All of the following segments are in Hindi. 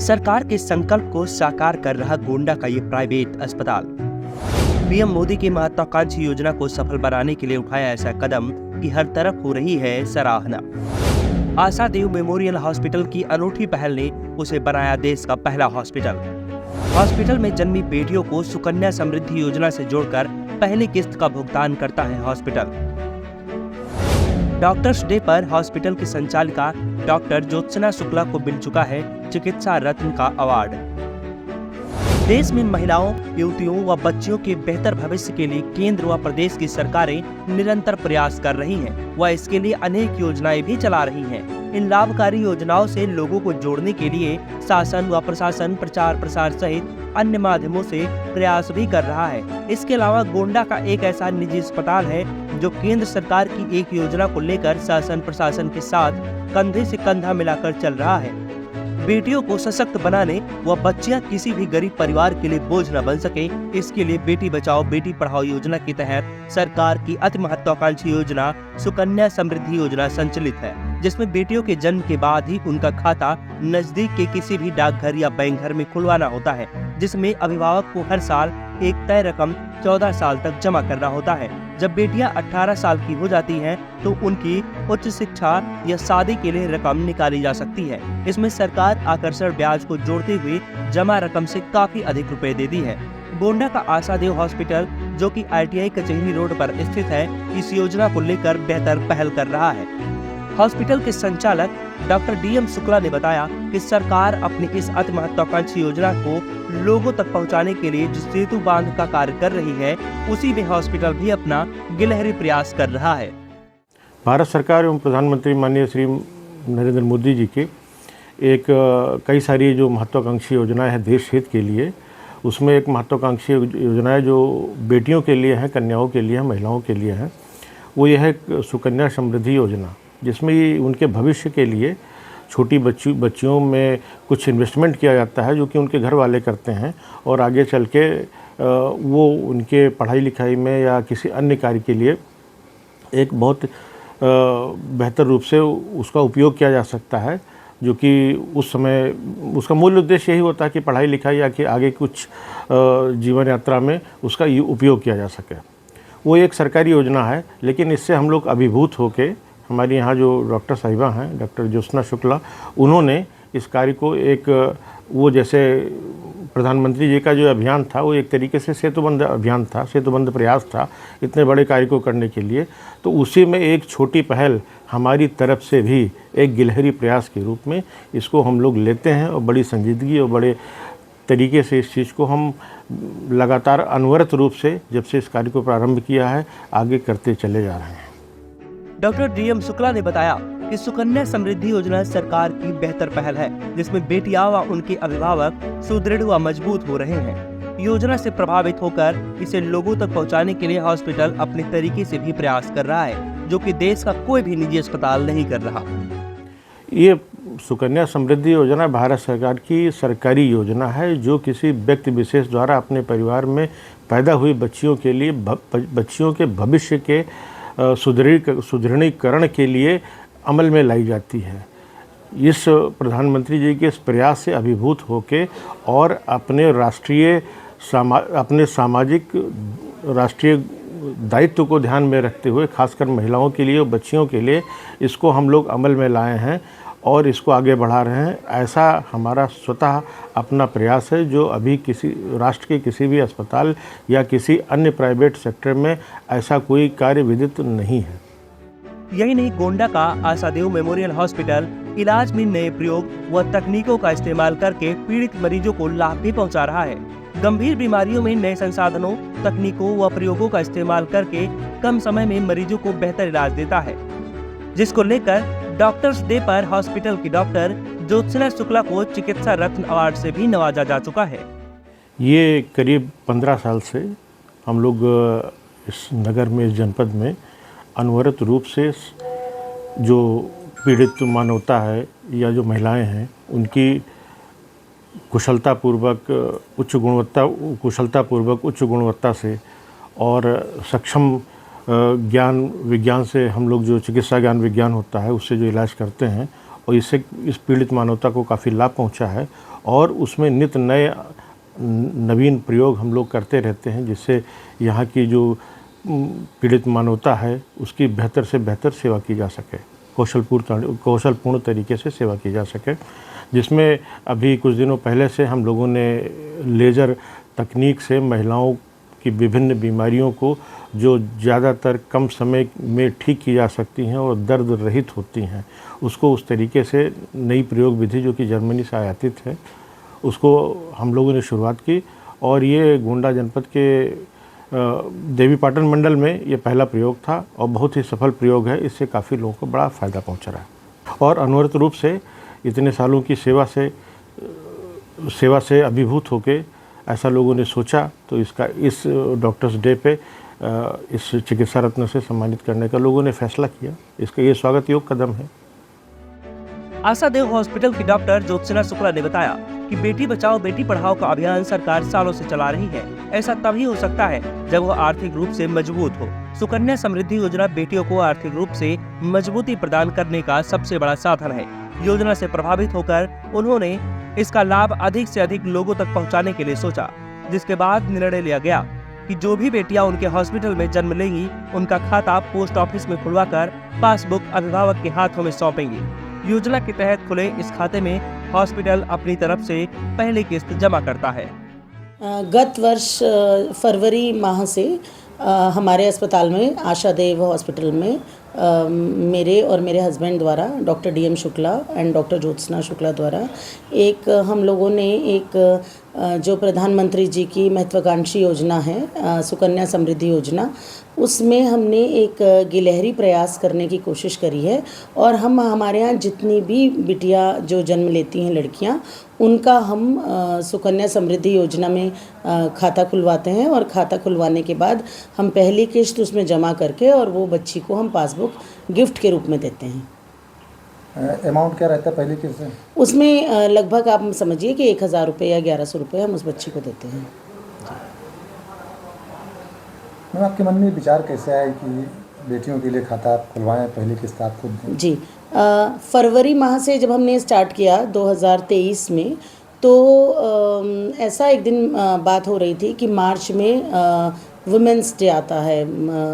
सरकार के संकल्प को साकार कर रहा गोंडा का ये प्राइवेट अस्पताल पीएम मोदी की महत्वाकांक्षी योजना को सफल बनाने के लिए उठाया ऐसा कदम कि हर तरफ हो रही है सराहना। आशादेव मेमोरियल हॉस्पिटल की अनूठी पहल ने उसे बनाया देश का पहला हॉस्पिटल। हॉस्पिटल में जन्मी बेटियों को सुकन्या समृद्धि योजना से जोड़कर पहली किस्त का भुगतान करता है हॉस्पिटल। डॉक्टर्स डे पर हॉस्पिटल की संचालिका डॉक्टर ज्योत्सना शुक्ला को मिल चुका है चिकित्सा रत्न का अवार्ड। देश में महिलाओं, युवतियों व बच्चियों के बेहतर भविष्य के लिए केंद्र व प्रदेश की सरकारें निरंतर प्रयास कर रही हैं व इसके लिए अनेक योजनाएं भी चला रही हैं। इन लाभकारी योजनाओं से लोगों को जोड़ने के लिए शासन व प्रशासन प्रचार प्रसार सहित अन्य माध्यमों से प्रयास भी कर रहा है। इसके अलावा गोंडा का एक ऐसा निजी अस्पताल है जो केंद्र सरकार की एक योजना को लेकर शासन प्रशासन के साथ कंधे से कंधा मिलाकर चल रहा है। बेटियों को सशक्त बनाने व बच्चियां किसी भी गरीब परिवार के लिए बोझ न बन सके, इसके लिए बेटी बचाओ बेटी पढ़ाओ योजना के तहत सरकार की अति महत्वाकांक्षी योजना सुकन्या समृद्धि योजना संचालित है, जिसमें बेटियों के जन्म के बाद ही उनका खाता नजदीक के किसी भी डाकघर या बैंक घर में खुलवाना होता है, जिसमें अभिभावक को हर साल एक तय रकम 14 साल तक जमा करना होता है। जब बेटियां 18 साल की हो जाती हैं तो उनकी उच्च शिक्षा या शादी के लिए रकम निकाली जा सकती है। इसमें सरकार आकर्षण ब्याज को जोड़ते हुए जमा रकम से काफी अधिक रुपए देती है। गोंडा का आशादेव हॉस्पिटल जो कि ITI कचहरी रोड पर स्थित है, इस योजना को लेकर बेहतर पहल कर रहा है। हॉस्पिटल के संचालक डॉक्टर DM शुक्ला ने बताया कि सरकार अपनी इस अति महत्वाकांक्षी योजना को लोगों तक पहुंचाने के लिए जिस सेतु बांध का कार्य कर रही है, उसी में हॉस्पिटल भी अपना गिलहरी प्रयास कर रहा है। भारत सरकार एवं प्रधानमंत्री माननीय श्री नरेंद्र मोदी जी के एक कई सारी जो महत्वाकांक्षी योजनाएं हैं देश हित के लिए, उसमें एक महत्वाकांक्षी योजनाएं जो बेटियों के लिए हैं, कन्याओं के लिए हैं, महिलाओं के लिए हैं, वो यह है सुकन्या समृद्धि योजना, जिसमें उनके भविष्य के लिए छोटी बच्चियों में कुछ इन्वेस्टमेंट किया जाता है जो कि उनके घर वाले करते हैं और आगे चल के वो उनके पढ़ाई लिखाई में या किसी अन्य कार्य के लिए एक बहुत बेहतर रूप से उसका उपयोग किया जा सकता है, जो कि उस समय उसका मूल उद्देश्य यही होता है कि पढ़ाई लिखाई या कि आगे कुछ जीवन यात्रा में उसका उपयोग किया जा सके। वो एक सरकारी योजना है, लेकिन इससे हम लोग अभिभूत होके हमारी यहाँ जो डॉक्टर साहिबा हैं, डॉक्टर ज्योत्सना शुक्ला, उन्होंने इस कार्य को एक वो जैसे प्रधानमंत्री जी का जो अभियान था वो एक तरीके से सेतुबंध अभियान था, सेतुबंध प्रयास था इतने बड़े कार्य को करने के लिए, तो उसी में एक छोटी पहल हमारी तरफ से भी एक गिलहरी प्रयास के रूप में इसको हम लोग लेते हैं और बड़ी संजीदगी और बड़े तरीके से इस चीज़ को हम लगातार अनवरत रूप से जब से इस कार्य को प्रारंभ किया है आगे करते चले जा रहे हैं। डॉक्टर DM शुक्ला ने बताया कि सुकन्या समृद्धि योजना सरकार की बेहतर पहल है, जिसमें बेटियां व उनके अभिभावक सुदृढ़ व मजबूत हो रहे हैं। योजना से प्रभावित होकर इसे लोगों तक पहुंचाने के लिए हॉस्पिटल अपने तरीके से भी प्रयास कर रहा है, जो कि देश का कोई भी निजी अस्पताल नहीं कर रहा। ये सुकन्या समृद्धि योजना भारत सरकार की सरकारी योजना है जो किसी व्यक्ति विशेष द्वारा अपने परिवार में पैदा हुई बच्चियों के लिए बच्चियों के भविष्य के सुदृढ़ीकरण के लिए अमल में लाई जाती है। इस प्रधानमंत्री जी के इस प्रयास से अभिभूत होके और अपने सामाजिक राष्ट्रीय दायित्व को ध्यान में रखते हुए खासकर महिलाओं के लिए और बच्चियों के लिए इसको हम लोग अमल में लाए हैं और इसको आगे बढ़ा रहे हैं। ऐसा हमारा स्वतः अपना प्रयास है जो अभी किसी राष्ट्र के किसी भी अस्पताल या किसी अन्य प्राइवेट सेक्टर में ऐसा कोई कार्य विदित नहीं है। यही नहीं, गोंडा का आशादेव मेमोरियल हॉस्पिटल इलाज में नए प्रयोग व तकनीकों का इस्तेमाल करके पीड़ित मरीजों को लाभ भी पहुंचा रहा है। गंभीर बीमारियों में नए संसाधनों, तकनीकों व प्रयोगों का इस्तेमाल करके कम समय में मरीजों को बेहतर इलाज देता है, जिसको लेकर डॉक्टर्स डे पर हॉस्पिटल की डॉक्टर ज्योत्सना शुक्ला को चिकित्सा रत्न अवार्ड से भी नवाजा जा चुका है। ये करीब 15 साल से हम लोग इस नगर में, इस जनपद में अनवरत रूप से जो पीड़ित मानवता है या जो महिलाएं हैं उनकी कुशलतापूर्वक उच्च गुणवत्ता से और सक्षम ज्ञान विज्ञान से हम लोग जो चिकित्सा ज्ञान विज्ञान होता है उससे जो इलाज करते हैं और इससे इस पीड़ित मानवता को काफ़ी लाभ पहुंचा है और उसमें नित नए नवीन प्रयोग हम लोग करते रहते हैं, जिससे यहाँ की जो पीड़ित मानवता है उसकी बेहतर से बेहतर सेवा की जा सके, कौशलपूर्ण तरीके से सेवा की जा सके। जिसमें अभी कुछ दिनों पहले से हम लोगों ने लेज़र तकनीक से महिलाओं की विभिन्न बीमारियों को जो ज़्यादातर कम समय में ठीक की जा सकती हैं और दर्द रहित होती हैं, उसको उस तरीके से नई प्रयोग विधि जो कि जर्मनी से आयातित है, उसको हम लोगों ने शुरुआत की और ये गोंडा जनपद के देवीपाटन मंडल में ये पहला प्रयोग था और बहुत ही सफल प्रयोग है। इससे काफ़ी लोगों को बड़ा फ़ायदा पहुंच रहा है और अनवरत रूप से इतने सालों की सेवा से अभिभूत होके ऐसा लोगों ने सोचा, तो इसका इस डॉक्टर्स डे पे इस चिकित्सा रत्न से सम्मानित करने का लोगों ने फैसला किया। इसका ये स्वागत योग्य कदम है। आशादेव हॉस्पिटल की डॉक्टर ज्योत्सना शुक्ला ने बताया कि बेटी बचाओ बेटी पढ़ाओ का अभियान सरकार सालों से चला रही है। ऐसा तभी हो सकता है जब वो आर्थिक रूप से मजबूत हो। सुकन्या समृद्धि योजना बेटियों को आर्थिक रूप से मजबूती प्रदान करने का सबसे बड़ा साधन है। योजना से प्रभावित होकर उन्होंने इसका लाभ अधिक से अधिक लोगों तक पहुंचाने के लिए सोचा, जिसके बाद निर्णय लिया गया कि जो भी बेटियां उनके हॉस्पिटल में जन्म लेंगी, उनका खाता पोस्ट ऑफिस में खुलवाकर पासबुक अभिभावक के हाथों में सौंपेंगी। योजना के तहत खुले इस खाते में हॉस्पिटल अपनी तरफ से पहली किस्त जमा करता है। गत वर्ष फरवरी माह से हमारे अस्पताल में आशादेव हॉस्पिटल में मेरे और मेरे हस्बैंड द्वारा doctor DM Shukla and doctor Jyotsna Shukla द्वारा एक हम लोगों ने एक जो प्रधानमंत्री जी की महत्वाकांक्षी योजना है सुकन्या समृद्धि योजना, उसमें हमने एक गिलहरी प्रयास करने की कोशिश करी है और हम हमारे यहाँ जितनी भी बिटिया जो जन्म लेती हैं लड़कियाँ, उनका हम सुकन्या समृद्धि योजना में खाता खुलवाते हैं और खाता खुलवाने के बाद हम पहली किश्त उसमें जमा करके और वो बच्ची को हम पासबुक गिफ्ट के रूप में देते हैं। अमाउंट क्या रहता है पहली किस्त से? उसमें लगभग आप समझिए कि 1000 रुपये या 1100 रुपये हम उस बच्ची को देते हैं। मैम, आपके मन में विचार कैसे आया कि बेटियों के लिए खाता आप खुलवाएं, पहली किस्त आप खुद दें? जी, फरवरी माह से जब हमने स्टार्ट किया 2023 में, तो ऐसा एक दिन बात हो रही थी कि मार्च में वुमेंस डे आता है,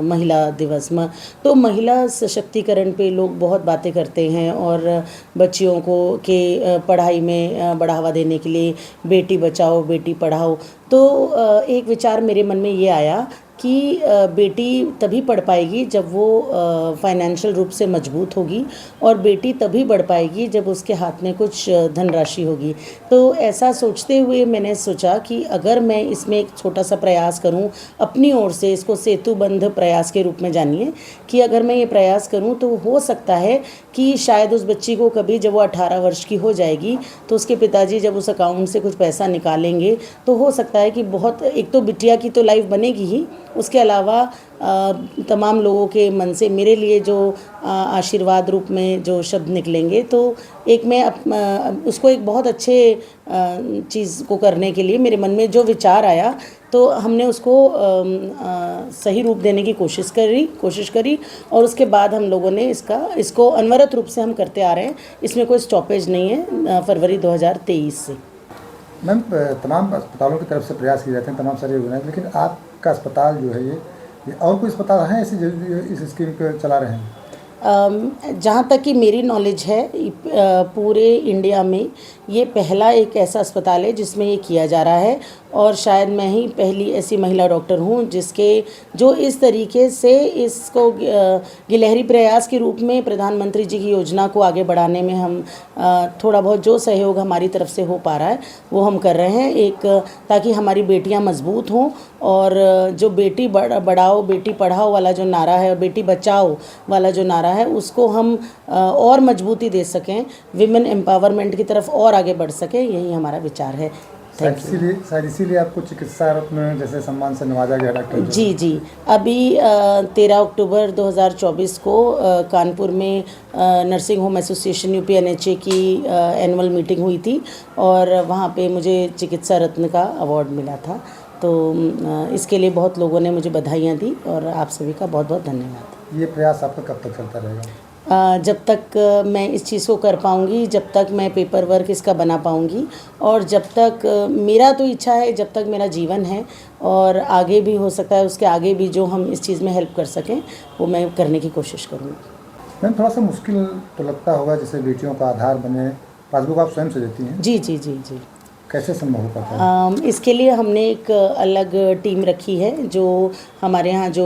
महिला दिवस में, तो महिला सशक्तिकरण पे लोग बहुत बातें करते हैं और बच्चियों को के पढ़ाई में बढ़ावा देने के लिए बेटी बचाओ बेटी पढ़ाओ। तो एक विचार मेरे मन में ये आया कि बेटी तभी पढ़ पाएगी जब वो फाइनेंशियल रूप से मजबूत होगी और बेटी तभी बढ़ पाएगी जब उसके हाथ में कुछ धनराशि होगी। तो ऐसा सोचते हुए मैंने सोचा कि अगर मैं इसमें एक छोटा सा प्रयास करूं अपनी ओर से, इसको सेतुबंध प्रयास के रूप में जानिए, कि अगर मैं ये प्रयास करूं तो हो सकता है कि शायद उस बच्ची को कभी जब वो 18 वर्ष की हो जाएगी तो उसके पिताजी जब उस अकाउंट से कुछ पैसा निकालेंगे तो हो सकता है कि बहुत, एक तो बिटिया की तो लाइफ बनेगी ही, उसके अलावा तमाम लोगों के मन से मेरे लिए जो आशीर्वाद रूप में जो शब्द निकलेंगे, तो एक मैं उसको एक बहुत अच्छे चीज़ को करने के लिए मेरे मन में जो विचार आया, तो हमने उसको सही रूप देने की कोशिश करी और उसके बाद हम लोगों ने इसको अनवरत रूप से हम करते आ रहे हैं। इसमें कोई स्टॉपेज नहीं है फरवरी 2023 से। मैम, तमाम अस्पतालों की तरफ से प्रयास किए जाते हैं, तमाम सारी योजनाएं, लेकिन आपका अस्पताल जो है ये और कोई अस्पताल हैं ऐसे जो इस स्कीम को चला रहे हैं? जहाँ तक कि मेरी नॉलेज है पूरे इंडिया में ये पहला एक ऐसा अस्पताल है जिसमें ये किया जा रहा है और शायद मैं ही पहली ऐसी महिला डॉक्टर हूँ जो इस तरीके से इसको गिलहरी प्रयास के रूप में प्रधानमंत्री जी की योजना को आगे बढ़ाने में हम थोड़ा बहुत जो सहयोग हमारी तरफ से हो पा रहा है वो हम कर रहे हैं, एक ताकि हमारी बेटियाँ मजबूत हों और जो बेटी बढ़ाओ बेटी पढ़ाओ वाला जो नारा है, बेटी बचाओ वाला जो नारा है, उसको हम और मजबूती दे सकें, विमेन एम्पावरमेंट की तरफ और आगे बढ़ सकें, यही हमारा विचार है। शायद इसीलिए आपको चिकित्सा रत्न जैसे सम्मान से नवाजा गया डॉक्टर? जी, अभी 13 अक्टूबर 2024 को कानपुर में नर्सिंग होम एसोसिएशन UP-NHA की एनुअल मीटिंग हुई थी और वहाँ पे मुझे चिकित्सा रत्न का अवार्ड मिला था। तो इसके लिए बहुत लोगों ने मुझे बधाइयाँ दी और आप सभी का बहुत बहुत धन्यवाद। ये प्रयास आपका कब तक चलता रहेगा? जब तक मैं इस चीज़ को कर पाऊँगी, जब तक मैं पेपर वर्क इसका बना पाऊँगी, और जब तक मेरा तो इच्छा है, जब तक मेरा जीवन है और आगे भी हो सकता है, उसके आगे भी जो हम इस चीज़ में हेल्प कर सकें वो मैं करने की कोशिश करूँगी। मैम थोड़ा सा मुश्किल तो लगता होगा, जैसे बेटियों का आधार बने, पासबुक आप स्वयं से देती हैं, जी जी जी जी। कैसे संभव हो पाता है? इसके लिए हमने एक अलग टीम रखी है, जो हमारे यहाँ जो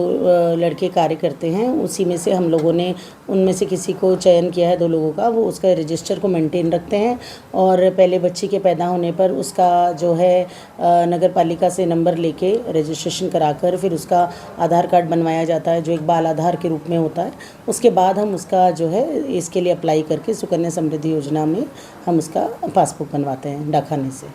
लड़के कार्य करते हैं उसी में से हम लोगों ने उनमें से किसी को चयन किया है, 2 लोगों का, वो उसका रजिस्टर को मेंटेन रखते हैं और पहले बच्ची के पैदा होने पर उसका जो है नगर पालिका से नंबर लेके रजिस्ट्रेशन कराकर फिर उसका आधार कार्ड बनवाया जाता है, जो एक बाल आधार के रूप में होता है। उसके बाद हम उसका जो है इसके लिए अप्लाई करके सुकन्या समृद्धि योजना में हम उसका पासबुक बनवाते हैं डाकखाने से।